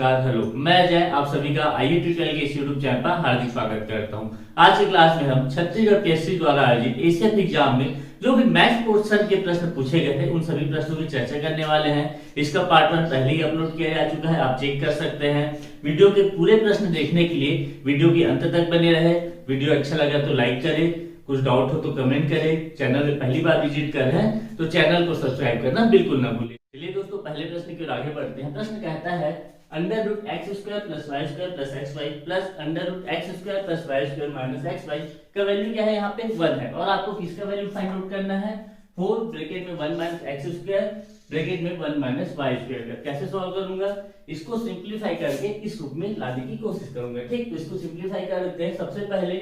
नमस्कार, हेलो। मैं अजय आप सभी का आईए ट्यूटोरियल के इस यूट्यूब चैनल पर हार्दिक स्वागत करता हूं। आज की क्लास में हम छत्तीसगढ़ पीएससी द्वारा आयोजित एशियन एग्जाम में जो भी मैथ्स पोर्शन के प्रश्न पूछे गए थे उन सभी प्रश्नों की चर्चा करने वाले हैं। इसका पार्ट 1 पहले ही अपलोड किया जा चुका है, आप चेक कर सकते हैं। वीडियो के पूरे प्रश्न देखने के लिए वीडियो के अंत तक बने रहे। वीडियो अच्छा लगा तो लाइक करें, कुछ डाउट हो तो कमेंट करें। चैनल में पहली बार विजिट कर रहे हैं तो चैनल को सब्सक्राइब करना बिल्कुल ना भूलें। चलिए दोस्तों, पहले प्रश्न की ओर आगे बढ़ते हैं। प्रश्न कहता है under root x square plus y square plus x y plus under root x square plus y square minus x y का वैल्यू क्या है? यहाँ पे 1 है और आपको किसका वैल्यू फाइंड आउट करना है? 4 ब्रैकेट में 1 माइनस एक्स स्क्वायर ब्रैकेट में 1 माइनस वाई स्क्वायर का। कैसे सॉल्व करूंगा? इसको सिंप्लीफाई करके इस रूप में लाने की कोशिश करूंगा। ठीक, तो इसको सिंप्लीफाई कर देते हैं। सबसे पहले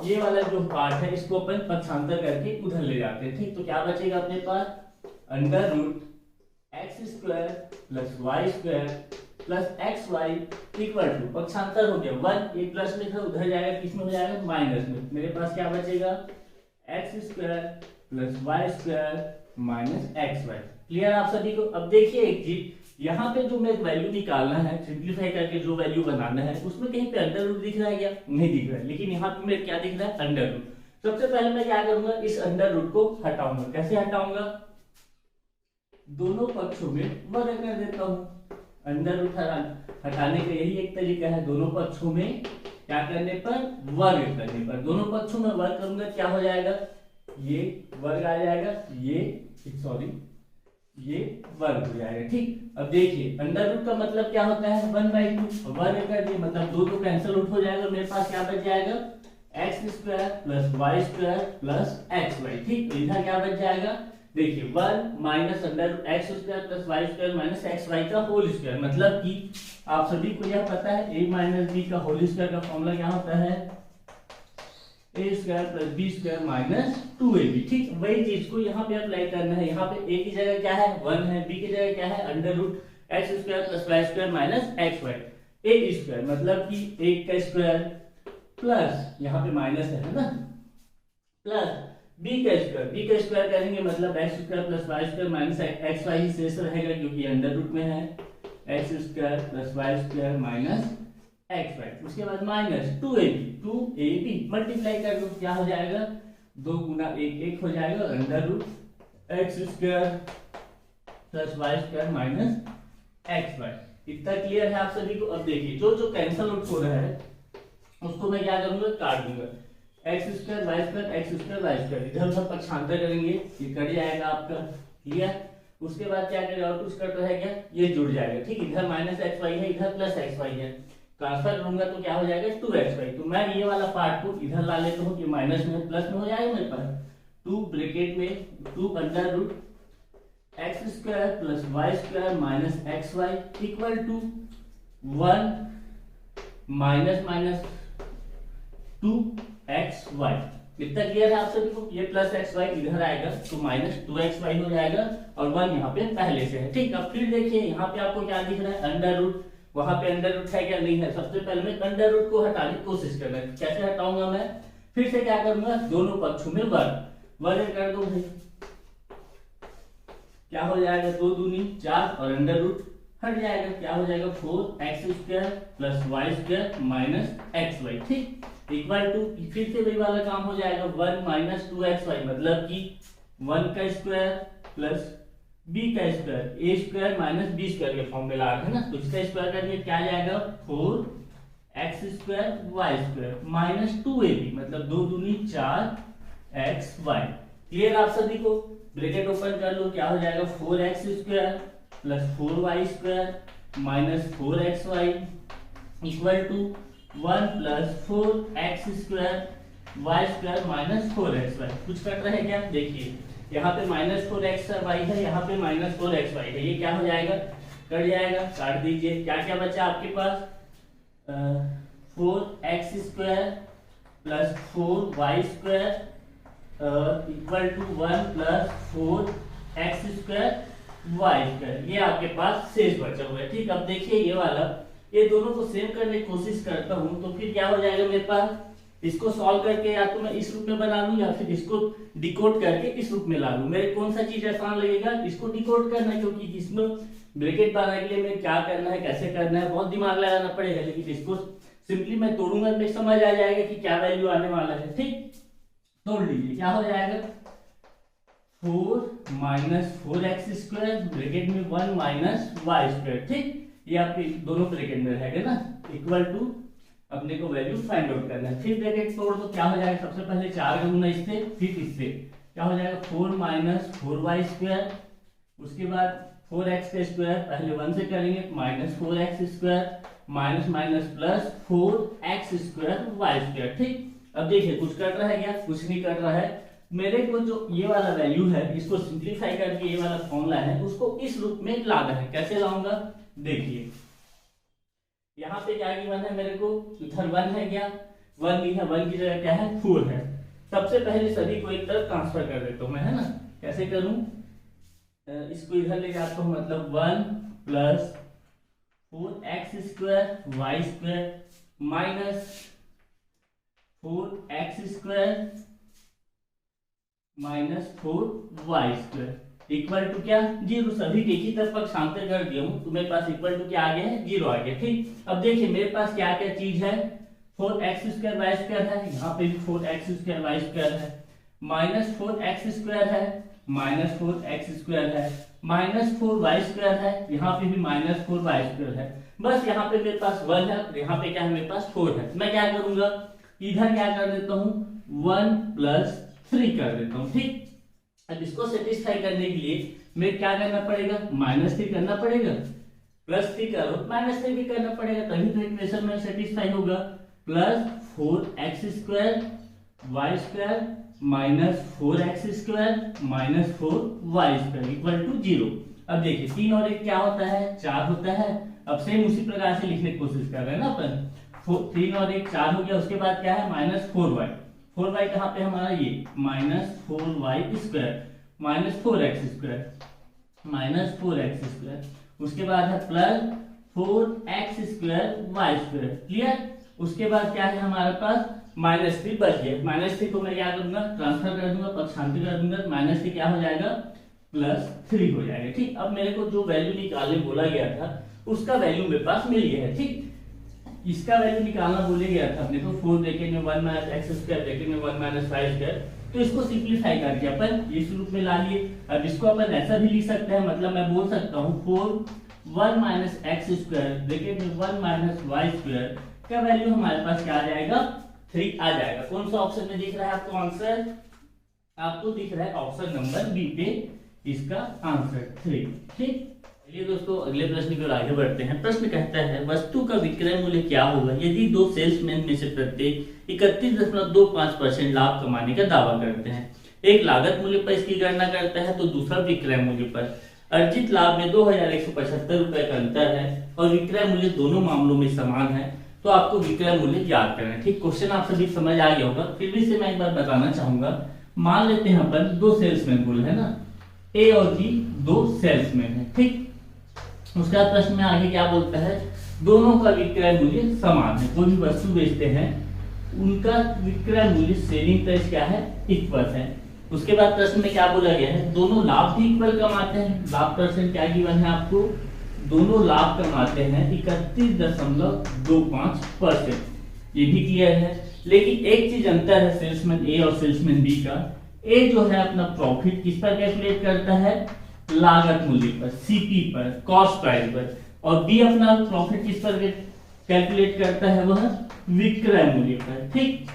ये वाला जो पार्ट है इसको अपन पक्षांतर करके उधर ले जाते हैं। ठीक, तो क्या बचेगा अपने पास? Under root x square plus y square plus x y equal to, पक्षांतर हो गया 1, एक प्लस लिखा उधर जाएगा, किसमें हो जाएगा? माइनस में। मेरे पास क्या बचेगा? X square plus y square minus x y. Clear आप सभी को? अब देखिए एक चीज, यहाँ पे जो मैं वैल्यू निकालना है, सिंप्लीफाई करके जो वैल्यू बनाना है उसमें कहीं पे अंडर रूट दिख रहा है क्या? नहीं दिख रहा है, लेकिन यहाँ पे मेरे क्या दिख रहा है? Under root. सबसे पहले मैं क्या करूंगा? इस अंडर रूट को हटाऊंगा। कैसे हटाऊंगा? दोनों पक्षों में वर्ग कर देता हूं। अंडर रूट हटाने का यही एक तरीका है, दोनों पक्षों में क्या करने पर? वर्ग करने पर। दोनों पक्षों में वर्ग करूंगा, क्या हो जाएगा? ये वर्ग आ जाएगा, ये वर्ग हो जाएगा। ठीक, अब देखिए अंडर रूट का मतलब क्या होता है? 1/2। वर्ग कर दिए मतलब 2 तो कैंसिल आउट हो जाएगा। मेरे पास क्या बच जाएगा? X square plus y square plus x y. ठीक, तो इधर क्या बच जाएगा? देखिए 1 minus under root x square plus y square minus x y का होल स्क्वायर। मतलब कि आप सभी को यह पता है a माइनस बी का होल स्क्वायर का फॉर्मूला क्या होता है? a square plus b square minus 2ab। ठीक, वही चीज को यहाँ पे अप्लाई करना है। यहाँ पे a की जगह क्या है? 1 है, b की जगह क्या है? Under root x square plus y square minus x y. a square मतलब कि 1 का स्क्वायर प्लस यहाँ पे माइनस है ना, प्लस b का स्क्वायर करेंगे मतलब x square plus y square minus x y ही शेष रहेगा क्योंकि अंडर रूट में है। X square plus y square minus x y, उसके बाद माइनस 2ab मल्टीप्लाई कर दो, क्या हो जाएगा? 2 गुना 1 1 हो जाएगा और under root x square plus y square minus x y. इतना क्लियर है आप सभी को? अब देखिए जो जो कैंसल आउट हो रहा है उसको मैं क्या करूंगा? काट दूंगा। X square y square x square y square, इधर उधर पक्षांतर करेंगे, ये कट जाएगा आपका। क्लियर? उसके बाद क्या करेंगे? और कुछ कट रह गया, ये जुड़ जाएगा। ठीक, इधर माइनस एक्स वाई है, इधर प्लस एक्स वाई है, ट्रांसफर करूंगा तो क्या हो जाएगा? 2x Y. तो मैं ये वाला पार्ट को इधर ला लेता हूँ, ये माइनस में प्लस में हो जाएगा मेरे पास 2 ब्रैकेट में 2 under root x square plus y square minus x y equal to 1 minus minus 2xy। इतना क्लियर है आप सभी को? ये प्लस xy इधर आएगा तो माइनस 2xy हो जाएगा और 1 यहाँ पे पहले से है। ठीक, अब फिर देखिए यहाँ पे आपको क्या दिख रहा है? Under root. वहां पे अंडर रूट है क्या? नहीं है। सबसे पहले मैं अंडर रूट को हटाने की कोशिश करना है। कैसे हटाऊंगा मैं? फिर से क्या करूंगा? दोनों पक्षों में वर्ग कर दो भाई, क्या हो जाएगा? 2 दूनी 4 और अंडर रूट हट जाएगा, क्या हो जाएगा? 4x square plus y square minus x y. ठीक, इक्वल टू फिर से वही वाला काम हो जाएगा 1 माइनस 2xy मतलब कि 1 का स्क्वायर प्लस b का square, a square minus b square के फॉर्म में ला रहे हैं ना, तो इसका स्क्वायर करके क्या आ जाएगा? 4x square y square minus 2ab मतलब 2 दूनी 4xy। क्लियर आप सभी को? ब्रैकेट ओपन कर लो, क्या हो जाएगा? 4x square plus 4y square minus 4xy equal to 1 plus 4x square y square minus 4xy। कुछ कट रहे क्या? देखिए यहाँ पे माइनस 4xy है, यहाँ पे माइनस 4xy है, ये क्या हो जाएगा? कट जाएगा, काट दीजिए। क्या क्या बचा आपके पास? 4x square plus 4y square equal to 1 plus 4x square y square, ये आपके पास शेष बचा हुआ है। ठीक, अब देखिए ये वाला, ये दोनों को सेम करने की कोशिश करता हूं तो फिर क्या हो जाएगा मेरे पास? इसको सॉल्व करके या तो मैं इस रूप में बना लूं या फिर इसको डिकोड करके इस रूप में ला लूं। मेरे कौन सा चीज आसान लगेगा? इसको डिकोड करना, क्योंकि इसमें ब्रैकेट बनाने के लिए मैं क्या करना है, कैसे करना है, बहुत दिमाग लगाना पड़ेगा, लेकिन इसको सिंपली मैं तोड़ूंगा तो समझ आ जाएगा कि क्या वैल्यू आने वाला है। ठीक, तोड़ लीजिए, क्या हो जाएगा 4 माइनस 4x² ब्रैकेट में 1 माइनस y²। ठीक, ये आपके दोनों ब्रैकेट में रहेगा ना, इक्वल टू अपने को वैल्यू फाइंड आउट करना है। फिर ब्रैकेट तोड़ तो क्या हो जाएगा, सबसे पहले 4 का गुना इससे, फिर इससे क्या हो जाएगा 4 माइनस 4y², उसके बाद 4x², पहले 1 से करेंगे minus 4x² minus minus plus 4x² y²। ठीक, अब देखिए कुछ कर रहा है क्या, कुछ नहीं कर रहा है। मेरे को जो ये वाला वैल्यू है इसको सिंप्लीफाई करके ये वाला फॉर्मूला है उसको इस रूप में लाना है। कैसे लाऊंगा, देखिए यहाँ पे क्या गिवन है मेरे को, इधर 1 है क्या, 1 भी है, 1 की जगह क्या है 4 है। सबसे पहले सभी को एक तरफ ट्रांसफर कर देता हूँ मैं, है ना। कैसे करूं, इसको इधर ले जाता हूँ, मतलब 1 plus 4x² y² minus 4x² minus 4y² equal to क्या 0। सभी एक ही तरफ पक्षांतर कर दिया हूं तो मेरे पास इक्वल टू क्या आ गया है 0 आ गया। ठीक, अब देखिए मेरे पास क्या क्या चीज है, 4x² y² है, यहाँ पे भी 4x² y² है, माइनस 4x² है, माइनस 4x² है, माइनस 4y² है, यहाँ पे भी माइनस 4y² है। बस यहाँ पे मेरे पास 1 है, यहाँ पे क्या है मेरे पास 4 है। मैं क्या करूंगा, इधर क्या कर देता हूँ 1 प्लस 3 कर देता हूँ। ठीक, अब इसको सेटिस्फाई करने के लिए मैं क्या करना पड़ेगा, -3 करना पड़ेगा, +3 करो -3 भी करना पड़ेगा, तभी तो इक्वेशन में सेटिस्फाई होगा। Plus 4x² y² minus 4x² minus 4y² equal to 0। अब देखिए 3 और 1 क्या होता है 4 होता है। अब सेम उसी प्रकार से लिखने की कोशिश कर रहे हैं ना अपन, 3 और 1 4 हो गया, उसके बाद क्या है माइनस 4y, 4y कहाँ पे हमारा ये minus 4y² minus 4x² minus 4x², उसके बाद है प्लस 4x² y²। क्लियर, उसके बाद क्या है हमारे पास -3 बच गया। -3 को मैं क्या करूंगा ट्रांसफर कर दूंगा, पक्षांतर कर दूंगा, -3 क्या हो जाएगा +3 हो जाएगा। ठीक, अब मेरे को जो वैल्यू निकालने बोला गया था उसका वैल्यू मेरे पास मिल गया है। ठीक, इसका वैल्यू निकालना बोले गया था अपने को 4 ब्रैकेट में 1 माइनस x² ब्रैकेट में 1 माइनस y², तो इसको सिंपलीफाई करके अपन इस रूप में ला लिए। अब इसको अपन ऐसा भी लिख सकते हैं, मतलब मैं बोल सकता हूँ 4 1 माइनस x² ब्रैकेट में 1 माइनस y² का वैल्यू हमारे पास क्या आ जाएगा 3 आ जाएगा। कौन सा ऑप्शन में दिख रहा है आपको आंसर, आपको दिख रहा है ऑप्शन नंबर बी पे इसका आंसर 3। ठीक, चलिए दोस्तों अगले प्रश्न की ओर आगे बढ़ते हैं। प्रश्न कहता है वस्तु का विक्रय मूल्य क्या होगा यदि दो सेल्समैन में से प्रत्येक 31.25% लाभ कमाने का दावा करते हैं। एक लागत मूल्य पर इसकी गणना करता है तो दूसरा विक्रय मूल्य पर। अर्जित लाभ में 2175 रुपए का अंतर है और विक्रय मूल्य दोनों मामलों में समान है, तो आपको विक्रय मूल्य ज्ञात करना है। ठीक, क्वेश्चन आप सभी समझ आ गया होगा, फिर भी से मैं एक बार बताना चाहूंगा। मान लेते हैं अपन दो सेल्समैन बोले है ना, ए और बी दो सेल्समैन है। ठीक, उसका प्रश्न में आगे क्या बोलता है, दोनों का विक्रय मूल्य समान है। कोई भी वस्तु बेचते हैं उनका विक्रय मूल्य सेलिंग प्राइस क्या है इक्वल है। उसके बाद प्रश्न में क्या बोला गया है, दोनों लाभ भी इक्वल कमाते हैं। लाभ परसेंट क्या गिवन है आपको, दोनों लाभ कमाते हैं 31.25%, ये भी क्लियर है। लेकिन एक चीज अंतर है सेल्समैन ए और सेल्समैन बी का, ए जो है अपना प्रॉफिट किस पर कैलकुलेट करता है, लागत मूल्य पर, सीपी पर, कॉस्ट प्राइस पर, और बी अपना प्रॉफिट किस पर कैलकुलेट करता है, वह विक्रय मूल्य पर। ठीक,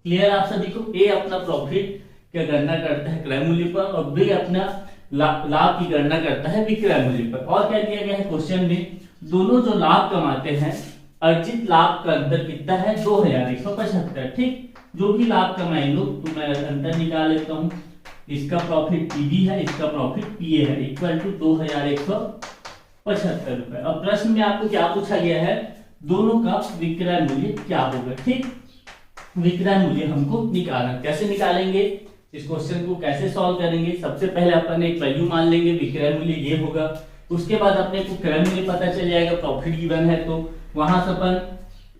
क्लियर आप सभी को, ए अपना प्रॉफिट की गणना करता है क्रय मूल्य पर और बी अपना लाभ की गणना करता है विक्रय मूल्य पर। और क्या दिया गया है क्वेश्चन में, दोनों जो लाभ कमाते हैं अर्जित लाभ का अंतर कितना है 2175। ठीक, जो भी लाभ कमाए लोग, तो मैं अंतर निकाल लेता हूं, इसका प्रॉफिट पीबी है, इसका प्रॉफिट पीए है, इक्वल टू 2175 रुपए। अब प्रश्न में आपको क्या पूछा गया है, दोनों का विक्रय मूल्य क्या होगा। ठीक, विक्रय मूल्य हमको निकालना, कैसे निकालेंगे, इस क्वेश्चन को कैसे सॉल्व करेंगे। सबसे पहले अपन एक वैल्यू मान लेंगे, विक्रय मूल्य ये होगा। उसके बाद अपने को क्रय मूल्य पता चल जाएगा, प्रॉफिट गिवन है तो वहां से अपन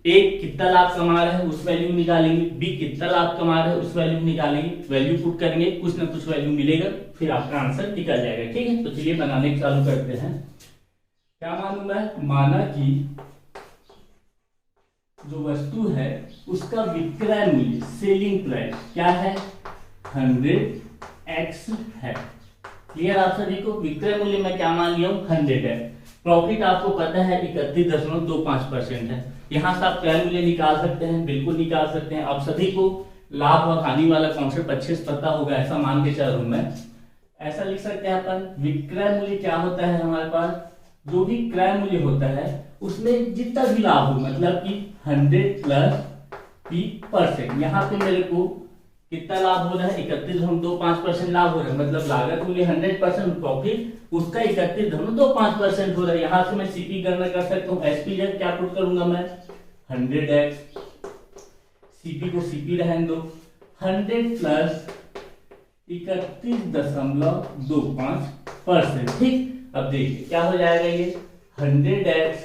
एक कितना लाभ कमा रहा है उस वैल्यू निकालेंगे, बी कितना लाभ कमा रहा है उस वैल्यू निकालेंगे, वैल्यू पुट करेंगे, कुछ ना कुछ वैल्यू मिलेगा, फिर आपका आंसर निकल जाएगा। ठीक है, तो चलिए बनाने चालू करते हैं। क्या मानूं मैं? माना कि जो वस्तु है उसका विक्रय मूल्य सेलिंग प्राइस क्या है? 100x है। क्लियर आप सभी को? विक्रय मूल्य में क्या मान लिया हूं? 100 है। प्रॉफिट आपको पता है 31.25% है। यहां से आप क्रय मूल्य निकाल सकते हैं, बिल्कुल निकाल सकते हैं। आप सभी को लाभ और हानि वाला कॉन्सेप्ट अच्छे से पता होगा, ऐसा मान के चल रहा हूं मैं। ऐसा लिख सकते हैं अपन, विक्रय मूल्य क्या होता है हमारे पास? जो भी क्रय मूल्य होता है उसमें जितना भी लाभ हो, मतलब कि 100 प्लस p%। यहाँ पे मेरे को कितना लाभ हो रहा है? 31.25% लाभ हो रहा है। मतलब लागत मूल्य 100%, प्रॉफिट उसका 31.25% हो रहा है। यहाँ से मैं सीपी गणना कर सकता हूँ। एसपी क्या पुट करूंगा मैं? 100x, सीपी को सीपी रहने दो, 100 प्लस 31.25%। ठीक, अब देखिए क्या हो जाएगा ये 100x,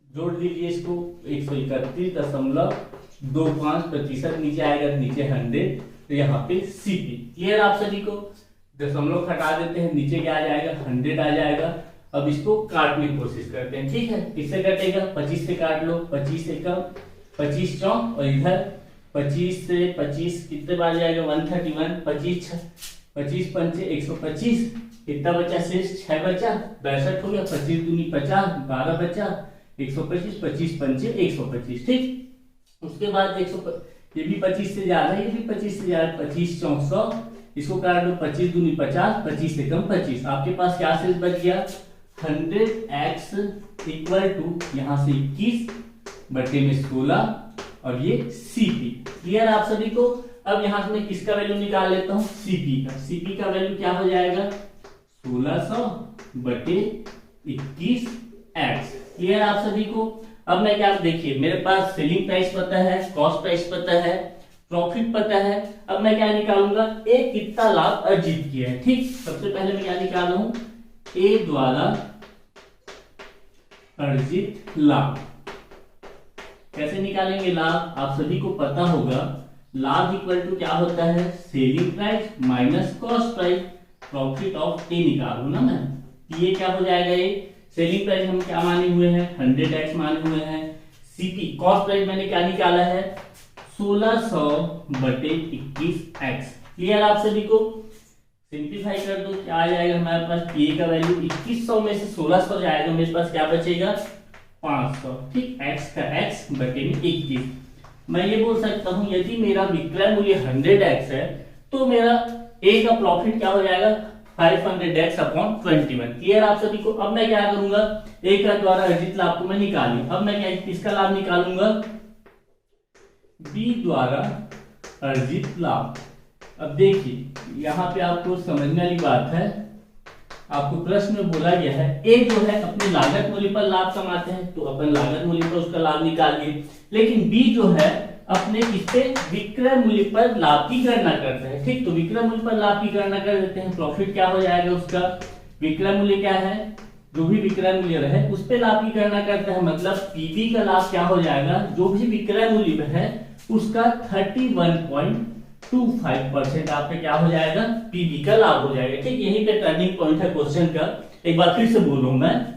जोड़ दीजिए इसको, 131.25%, नीचे आएगा, नीचे 100, तो यहाँ पे सीपी। क्लियर आप सभी को? दशमलव हटा देते हैं, नीचे क्या आ जाएगा? 100 आ जाएगा। अब इसको काटने की कोशिश करते हैं। ठीक है, किससे कटेगा? 25 से काट लो, 25 से कम, 25 चौक, और इधर 25 से 25 कितने बार जाएगा? 131, 25 पंचे 125, कितना बचा? शेष 6 बचा, 62 हो गया, 25 दूनी 50, 12 बचा, 125, 25 पंचे 125। ठीक, उसके बाद 100, ये भी 25 से जा रहा है, ये भी 25 से जा रहा है, 25 चौक 100, इसको काट लो, 25 दूनी 50, 25 से कम 25। आपके पास क्या शेष बच गया? 100x इक्वल टू यहाँ से 21 बटे में 16, और ये सीपी। क्लियर आप सभी को? अब यहां से मैं किसका वैल्यू निकाल लेता हूं? सीपी का। सीपी का वैल्यू क्या हो जाएगा? 1600 बटे 21x। क्लियर आप सभी को? अब मैं क्या, देखिए मेरे पास सेलिंग प्राइस पता है, कॉस्ट प्राइस पता है, प्रॉफिट पता है। अब मैं क्या निकालूंगा? ए कितना लाभ अर्जित किया है। ठीक, सबसे पहले मैं क्या निकाल रहा हूं? ए द्वारा अर्जित लाभ। कैसे निकालेंगे लाभ? आप सभी को पता होगा, लाभ इक्वल टू क्या होता है? Selling price minus cost price, profit of A निकालू ना मैं। ये क्या हो जाएगा? ये सेलिंग प्राइस हम क्या माने हुए हैं? 100x माने हुए हैं। सीपी कॉस्ट प्राइस मैंने क्या निकाला है? 1600 बटे 21x। क्लियर आप सभी को? सिंप्लीफाई कर दो, क्या आ जाएगा हमारे पास? पी का वैल्यू 2100 में से 1600 जाएगा, मेरे पास क्या बचेगा? 500। ठीक, x का x बटे में 21। मैं ये बोल सकता हूं, यदि मेरा विक्रय मूल्य 100x है तो मेरा a का प्रॉफिट क्या हो जाएगा? 500x upon 21। क्लियर आप सभी को? अब मैं क्या करूंगा? a का द्वारा अर्जित लाभ को मैं निकाल लिया। अब मैं क्या किसका लाभ निकालूंगा? b द्वारा अर्जित लाभ। अब देखिए यहाँ पे आपको समझने वाली बात है, आपको प्रश्न में बोला गया है ए जो है अपनी लागत मूल्य पर लाभ कमाते हैं, तो अपन लागत मूल्य पर उसका लाभ निकालिए। लेकिन बी जो है अपने किससे? विक्रय मूल्य पर लाभ की गणना करते हैं। ठीक, तो विक्रय मूल्य पर लाभ की गणना कर देते हैं। प्रॉफिट क्या हो जाएगा उसका? विक्रय मूल्य क्या है? जो भी विक्रय मूल्य रहे उस पे लाभ की गणना करते हैं। मतलब पीबी का लाभ क्या हो जाएगा? जो भी विक्रय मूल्य है उसका 31.25% आपका क्या हो जाएगा? पीबी का लाभ हो जाएगा। ठीक, यही पे टर्निंग पॉइंट है क्वेश्चन का। एक बार फिर से बोल रहा हूं मैं,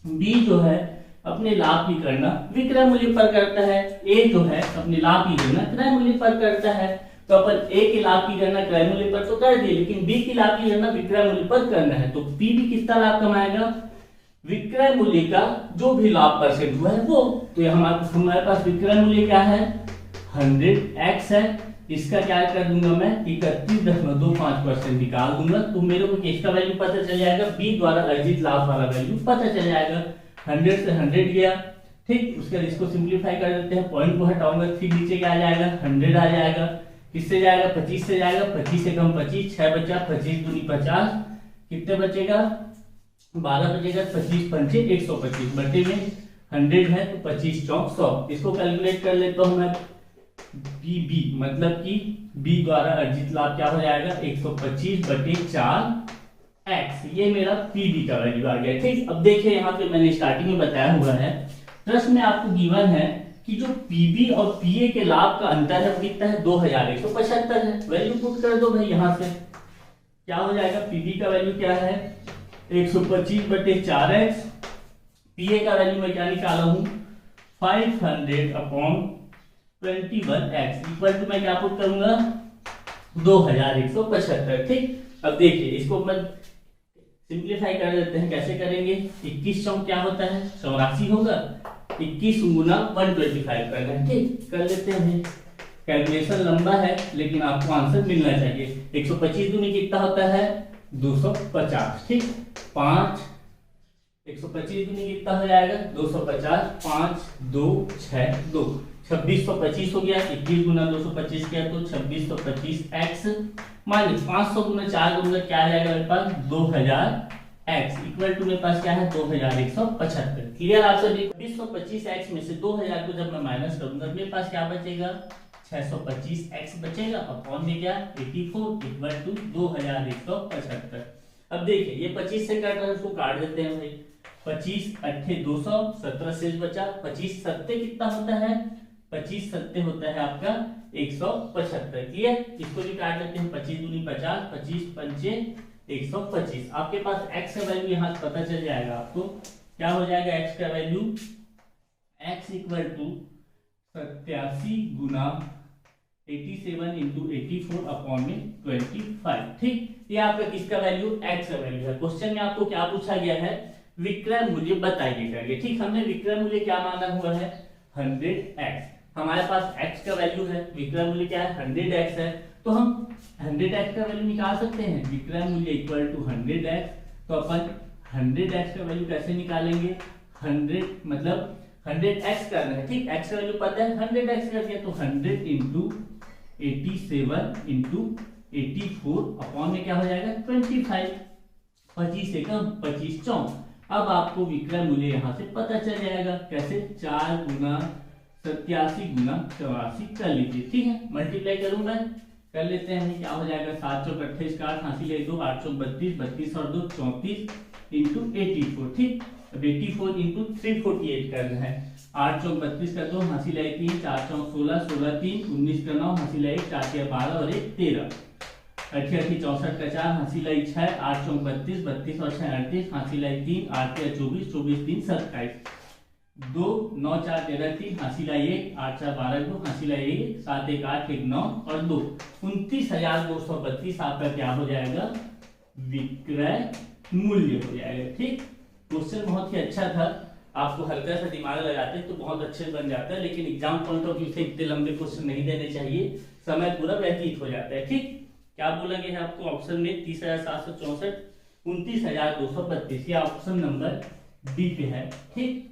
बी जो है अपने लाभ की गणना विक्रय मूल्य पर करता है, ए जो है अपने लाभ की गणना क्रय मूल्य पर करता है। तो अपन ए के लाभ की गणना क्रय मूल्य पर तो कर दिए, लेकिन बी की लाभ की गणना विक्रय मूल्य पर करना है। तो पीबी कितना लाभ कमाएगा? विक्रय मूल्य का जो भी लाभ परसेंट हुआ है वो। तो हमारे पास विक्रय मूल्य क्या है? 100x है, इसका क्या कर दूंगा मैं? 31.25% निकाल दूंगा, तो मेरे को किसका वैल्यू पता चल जाएगा? बी द्वारा अर्जित लाभ वाला वैल्यू पता चल जाएगा। 100 से 100 गया। ठीक, उसके बाद इसको सिंप्लीफाई कर देते हैं, पॉइंट को हटाऊंगा, फिर नीचे क्या आ जाएगा? 100 आ जाएगा। किससे जाएगा? 25 से जाएगा, 25 से कम 25, 6 बचा, 25 दूनी 50, कितने बचेगा? 12 बचेगा, 25 पंचे 125 बटे में 100 है तो 25 चौक 100। इसको कैलकुलेट कर लेता हूं मैं। बी मतलब कि बी द्वारा अर्जित लाभ क्या हो जाएगा? 125 बटे 4x। ये मेरा पीबी का वैल्यू आ गया। ठीक, अब देखिए यहाँ पे मैंने स्टार्टिंग में बताया हुआ है, प्रश्न में आपको गिवन है कि जो पीबी और पीए के लाभ का अंतर है वो कितना है? 2175 है। वैल्यू पुट कर दो भाई यहाँ से, क्या हो जाएगा? पीबी का वैल्यू क्या है? 125 बटे 4x पीए का वैल्यू मैं क्या निकाला हूं 500/21x इक्वल टू मैं क्या पुट करूंगा 2175। ठीक, अब देखिए इसको मैं सिंप्लीफाई कर देते हैं। कैसे करेंगे, 21 चौक क्या होता है 84 होगा, 21 गुना 125 करना है। ठीक, कर लेते हैं। कैलकुलेशन लंबा है लेकिन आपको आंसर मिलना चाहिए। 125 दूनी कितना होता है 250। ठीक, 125 दूनी कितना हो जाएगा 250, 5 2 6 2 2625 हो गया। 21 गुना 225 किया तो 2625x माइनस 500 गुना 4 गुना क्या आ जाएगा मेरे पास 2000x इक्वल टू मेरे पास क्या है 2175। क्लियर आप सभी। 2625x में से 2000 को जब मैं माइनस करूंगा मेरे पास क्या बचेगा 625x बचेगा अपॉन में क्या 84 इक्वल टू 2175। अब देखिए ये 25 से कट रहा है, उसको काट देते हैं भाई। 25 8 200, 17 शेष बचा। 25 सत्ते कितना होता है 25 सत्ते होता है आपका 175। क्लियर, इसको भी काट लेते हैं। 25 दूनी 50, 25 पंचे 125। आपके पास x का वैल्यू यहाँ पता चल जाएगा आपको। क्या हो जाएगा x का वैल्यू, x इक्वल टू 87 गुना 87 इंटू 84 अपॉन में 25। ठीक, ये आपका किसका वैल्यू x का वैल्यू है। क्वेश्चन में आपको क्या पूछा गया है विक्रय मूल्य बताइए करके। ठीक, हमने विक्रय मूल्य क्या माना हुआ है 100x। हमारे पास x का वैल्यू है, विक्रय मूल्य क्या है 100x है, तो हम 100x का वैल्यू निकाल सकते हैं। विक्रय मूल्य इक्वल टू 100x, तो अपन 100x का वैल्यू कैसे निकालेंगे 100 मतलब 100x करना है। ठीक, x का वैल्यू पता है 100x कर दिया तो 100 इंटू 87 इंटू 84 अपॉन में क्या हो जाएगा 25। 25 से कम 25 चौक। अब आपको विक्रय मूल्य यहाँ से पता चल जाएगा। कैसे 4 गुना 87 गुना 84 कर लीजिए। ठीक है, मल्टीप्लाई करूंगा कर लेते हैं। क्या हो जाएगा 7 चौक 28 का 8 हासिल है 2, 8 चौक 32, 32 और 2 34 इंटू 84। ठीक, अब 84 इंटू 348 करना है। 8 चौक 32 का 2 हासिल है 3, 4 चौक 16, 16 3 19 का 9 हासिल है 1, 4 के 12 और 1 13। 88 64 का 4 हासिल है 6, 8 चौक 32, 32 और 6 38 हासिल है 3, 8 के 24, 24 3 27 2 9 4 13 3 हासिल है 1, 8 4 12 2 हासिल है 1, 7 1 8 1 9 और 2 29,232 आपका क्या हो जाएगा विक्रय मूल्य हो जाएगा। ठीक, क्वेश्चन बहुत ही अच्छा था। आपको हल्का सा दिमाग लगाते तो बहुत अच्छे बन जाता है, लेकिन एग्जाम पॉइंट ऑफ व्यू से इतने लंबे क्वेश्चन नहीं देने चाहिए, समय पूरा व्यतीत हो जाता है। ठीक, क्या बोला गया है आपको ऑप्शन में 30,764 29,232, ये ऑप्शन नंबर डी पे है। ठीक,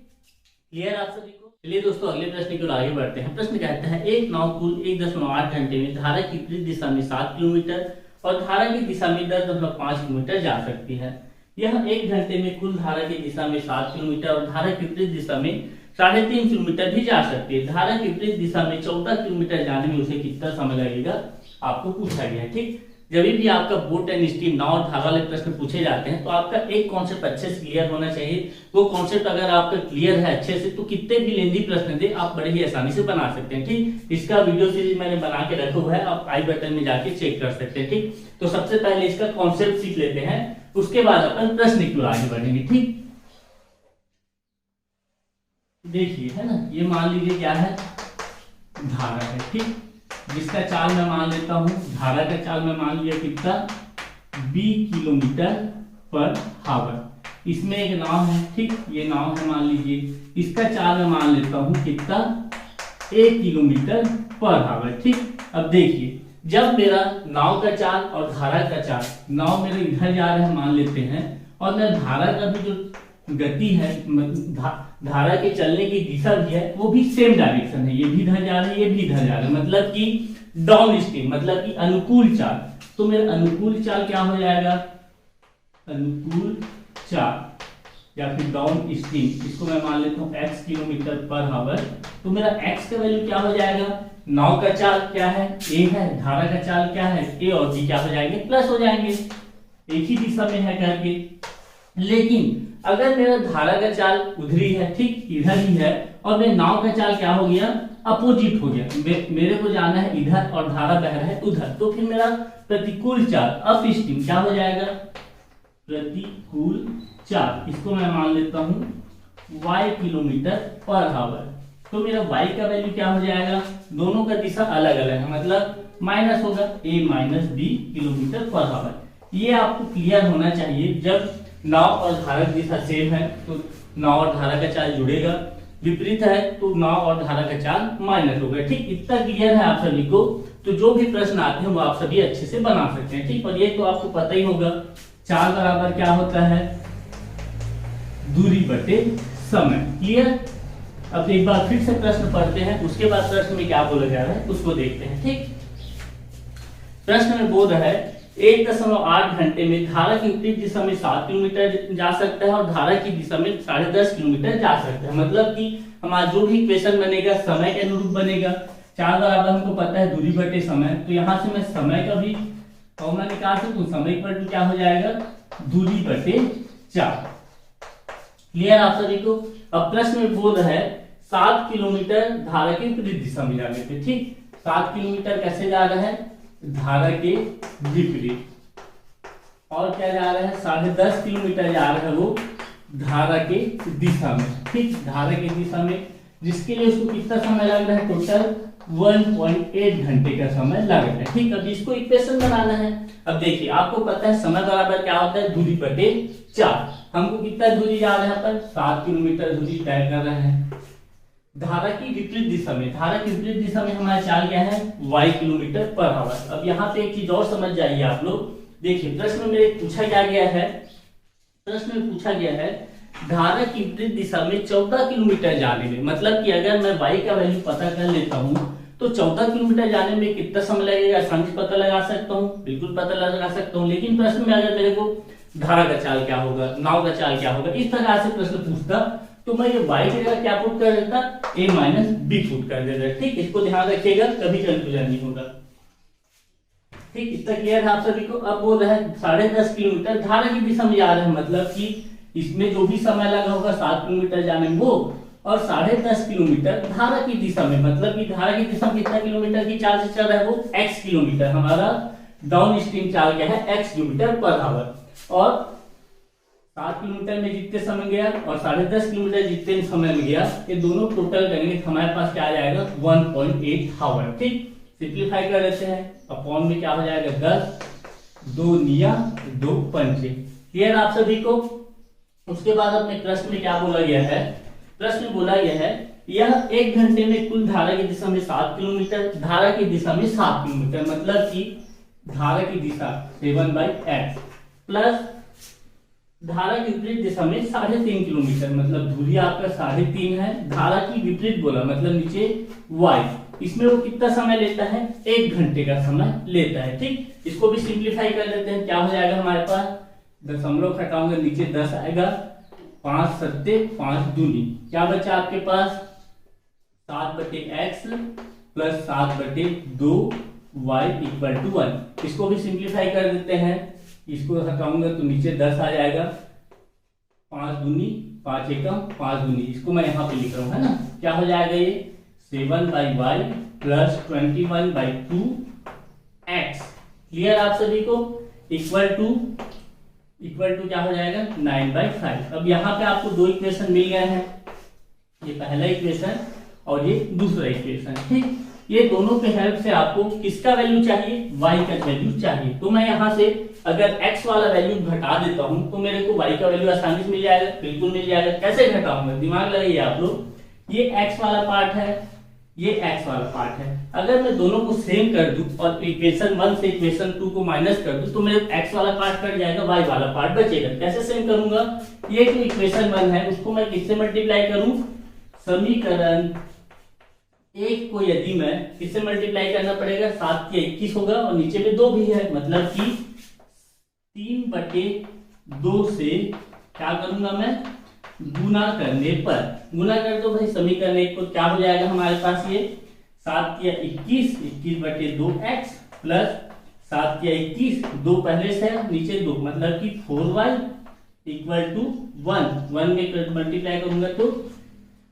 क्लियर आप सभी को। चलिए दोस्तों अगले प्रश्न की ओर आगे बढ़ते हैं। प्रश्न कहता है एक नाव कुल 1.8 घंटे में धारा की विपरीत दिशा में 7 किलोमीटर और धारा की दिशा में 10.5 किलोमीटर जा सकती है। यह 1 घंटे में कुल धारा की दिशा में 7 किलोमीटर और धारा की विपरीत दिशा में 3.5 किलोमीटर भी जा सकती है। धारा की विपरीत दिशा में 14 किलोमीटर जाने में उसे कितना समय लगेगा आपको पूछा गया है। ठीक, जब भी आपका बोट एंड स्टीम नाव और धारा वाले प्रश्न पूछे जाते हैं तो आपका एक कॉन्सेप्ट अच्छे से क्लियर होना चाहिए। वो कॉन्सेप्ट अगर आपका क्लियर है अच्छे से तो कितने भी लेंदी प्रश्न दे आप बड़े ही आसानी से बना सकते हैं। ठीक, इसका वीडियो सीरीज मैंने बना के रखा हुआ है, आप आई बटन में जाके चेक कर सकते हैं। ठीक, तो सबसे पहले इसका कॉन्सेप्ट सीख लेते हैं, उसके बाद अपन प्रश्न की ओर आगे बढ़ेंगे। ठीक, देखिए है ना, ये मान लीजिए क्या है धारा है। ठीक, जिसका चाल मैं मान लेता हूं, धारा का चाल मैं मान लिया कितना 20 किलोमीटर पर हावर। इसमें एक नाव है। ठीक, ये नाव है मान लीजिए, इसका चाल मैं मान लेता हूं कितना 1 किलोमीटर पर हावर। ठीक, अब देखिए जब मेरा नाव का चाल और धारा का चाल, नाव मेरे इधर जा रहा है मान लेते हैं, और मेरा धारा का भी जो गति है धारा के चलने की दिशा भी है वो भी सेम डायरेक्शन है। ये भी इधर जा रहा है, ये भी इधर जा रहा है, मतलब कि डाउन स्ट्रीम, मतलब कि अनुकूल चाल। तो मेरा अनुकूल चाल क्या हो जाएगा अनुकूल चाल या फिर डाउन स्ट्रीम, इसको मैं मान लेता हूँ x किलोमीटर पर हावर। तो मेरा x का वैल्यू क्या हो जाएगा, नाव का चाल क्या है a है, धारा का चाल क्या है a, और b क्या हो जाएंगे प्लस हो जाएंगे, एक ही दिशा में है करके। लेकिन अगर मेरा धारा का चाल उधरी है, ठीक इधर ही है, और मेरे नाव का चाल क्या हो गया अपोजिट हो गया, मेरे को जाना है इधर और धारा बह रहा है उधर, तो फिर मेरा प्रतिकूल चाल अप स्ट्रीम क्या हो जाएगा प्रतिकूल चाल, इसको मैं मान लेता हूं y किलोमीटर पर आवर। तो मेरा y का वैल्यू क्या हो जाएगा, दोनों का दिशा अलग अलग है, मतलब माइनस होगा a minus b kilometre per hour. ये आपको क्लियर होना चाहिए। जब नाव और धारा की दिशा सेम है तो नाव और धारा का चार्ज जुड़ेगा, विपरीत है तो नाव और धारा का चार्ज माइनस होगा। ठीक, इतना क्लियर है आप सभी को। तो जो भी प्रश्न आते हैं वो आप सभी अच्छे से बना सकते हैं। ठीक, और ये तो आपको पता ही होगा, चार्ज बराबर क्या होता है, दूरी बटे समय। क्लियर। अब एक बार फिर से प्रश्न पढ़ते हैं, उसके बाद प्रश्न में क्या बोला जा रहा है उसको देखते हैं। ठीक, प्रश्न में बोल रहा है 1.8 घंटे में धारा की विपरीत दिशा में 7 किलोमीटर जा सकता है और धारा की दिशा में 10.5 किलोमीटर जा सकता है। मतलब कि हमारा जो भी इक्वेशन बनेगा समय के अनुरूप बनेगा। चार बराबर हमको पता है दूरी बटे समय, तो यहाँ से मैं समय का भी फॉर्मूला निकाल सकता हूँ। समय इक्वल टू क्या हो जाएगा, दूरी बटे 4। क्लियर आप सभी को। अब प्रश्न में बोल रहा है 7 किलोमीटर धारा के विपरीत दिशा में जाने पे। ठीक, 7 किलोमीटर कैसे जा रहा है, धारा के विपरीत। और क्या जा रहा है, 10.5 किलोमीटर जा रहा है वो धारा के दिशा में। ठीक, धारा की दिशा में, जिसके लिए उसको कितना समय लग रहा है, टोटल 1.8 घंटे का समय लग रहा है। ठीक, अब इसको इक्वेशन बनाना है। अब देखिए आपको पता है समय बराबर क्या होता है, दूरी बटे 4। हमको कितना दूरी जा रहा है पर 7 किलोमीटर दूरी तय कर रहा है धारा की विपरीत दिशा में। धारा की विपरीत दिशा में हमारा चाल क्या है, y किलोमीटर पर आवर। अब यहाँ पे एक चीज और समझ जाइए आप लोग। देखिए प्रश्न में पूछा क्या गया है, प्रश्न में पूछा गया है धारा की विपरीत दिशा में 14 किलोमीटर जाने में। मतलब कि अगर मैं y का वैल्यू पता कर लेता हूँ तो 14 किलोमीटर जाने में कितना समय लगेगा, आसानी से पता लगा सकता हूँ, बिल्कुल पता लगा सकता हूँ। लेकिन प्रश्न में अगर मेरे को धारा का चाल क्या होगा, नाव का चाल क्या होगा, इस तरह से प्रश्न पूछता तो मैं ये y की जगह क्या पुट कर देता, a माइनस बी पुट कर देता। ठीक, इसको ध्यान रखिएगा, कभी कंफ्यूजन नहीं होगा। ठीक, इतना क्लियर है आप सभी को। अब बोल रहा है 10.5 किलोमीटर धारा की दिशा में जा रहा है, मतलब कि इसमें जो भी समय लगा होगा 7 किलोमीटर जाने में वो, और 10.5 किलोमीटर धारा की दिशा में, मतलब कि धारा की दिशा में कितना किलोमीटर की चाल से चल रहा है वो x किलोमीटर। हमारा डाउन स्ट्रीम चाल क्या है, x किलोमीटर पर आवर। और 7 किलोमीटर में जितने समय गया और 10.5 किलोमीटर जितने समय में गया, ये दोनों टोटल करेंगे तो हमारे पास क्या आ जाएगा 1.8 आवर। ठीक, सिंप्लीफाई कर लेते हैं, अपॉन में क्या हो जाएगा 10, 2 निया 2 पंचे। क्लियर आप सभी को। उसके बाद अपने प्रश्न में क्या बोला गया है, प्रश्न में बोला गया है यह 1 घंटे में कुल धारा की दिशा में 7 किलोमीटर, धारा की दिशा में 7 किलोमीटर, मतलब कि धारा की दिशा 7/x प्लस धारा की विपरीत दिशा में 3.5 किलोमीटर, मतलब दूरी आपका 3.5 है। धारा की विपरीत बोला मतलब नीचे y, इसमें वो कितना समय लेता है, 1 घंटे का समय लेता है। ठीक, इसको भी सिंप्लीफाई कर लेते हैं। क्या हो जाएगा हमारे पास, दशमलव घटाऊंगा नीचे 10 आएगा, 5 सत्ते 5 दूनी, क्या बचा आपके पास 7/x plus 7/2 y equal to 1। इसको भी सिंप्लीफाई कर देते हैं, इसको हटाऊंगा तो नीचे 10 आ जाएगा, 5 दूनी 5 एकम 5 दूनी, इसको मैं यहाँ पे लिख रहा हूँ, है ना। क्या हो जाएगा ये 7/y प्लस 21/2x। क्लियर आप सभी को। इक्वल टू क्या हो जाएगा 9/5। अब यहाँ पे आपको दो इक्वेशन मिल गए हैं, ये पहला इक्वेशन और ये दूसरा इक्वेशन। ठीक, ये दोनों के हेल्प से आपको किसका वैल्यू चाहिए, y का वैल्यू चाहिए। तो मैं यहाँ से अगर x वाला वैल्यू घटा देता हूँ तो मेरे को y का वैल्यू आसानी से मिल जाएगा, बिल्कुल मिल जाएगा। कैसे घटाऊंगा, दिमाग लगाइए आप लोग। ये x वाला पार्ट है, ये x वाला पार्ट है। अगर मैं दोनों को सेम कर दूं और इक्वेशन 1 से इक्वेशन 2 को माइनस कर दूं तो मेरे x वाला पार्ट कट जाएगा, y वाला पार्ट बचेगा। कैसे सेम करूंगा, ये जो इक्वेशन 1 है उसको मैं किससे मल्टीप्लाई करूं, समीकरण 1 को यदि मैं किससे मल्टीप्लाई करना पड़ेगा, 7 के 21 होगा और नीचे में 2 भी है, मतलब कि 3/2 से क्या करूंगा मैं, गुना करने पर। गुना कर दो भाई समीकरण 1 को, क्या हो जाएगा हमारे पास ये 7 के 21, 21/2x प्लस 7 के 21, 2 पहले से नीचे 2, मतलब कि 4y इक्वल टू 1 में मल्टीप्लाई करूंगा तो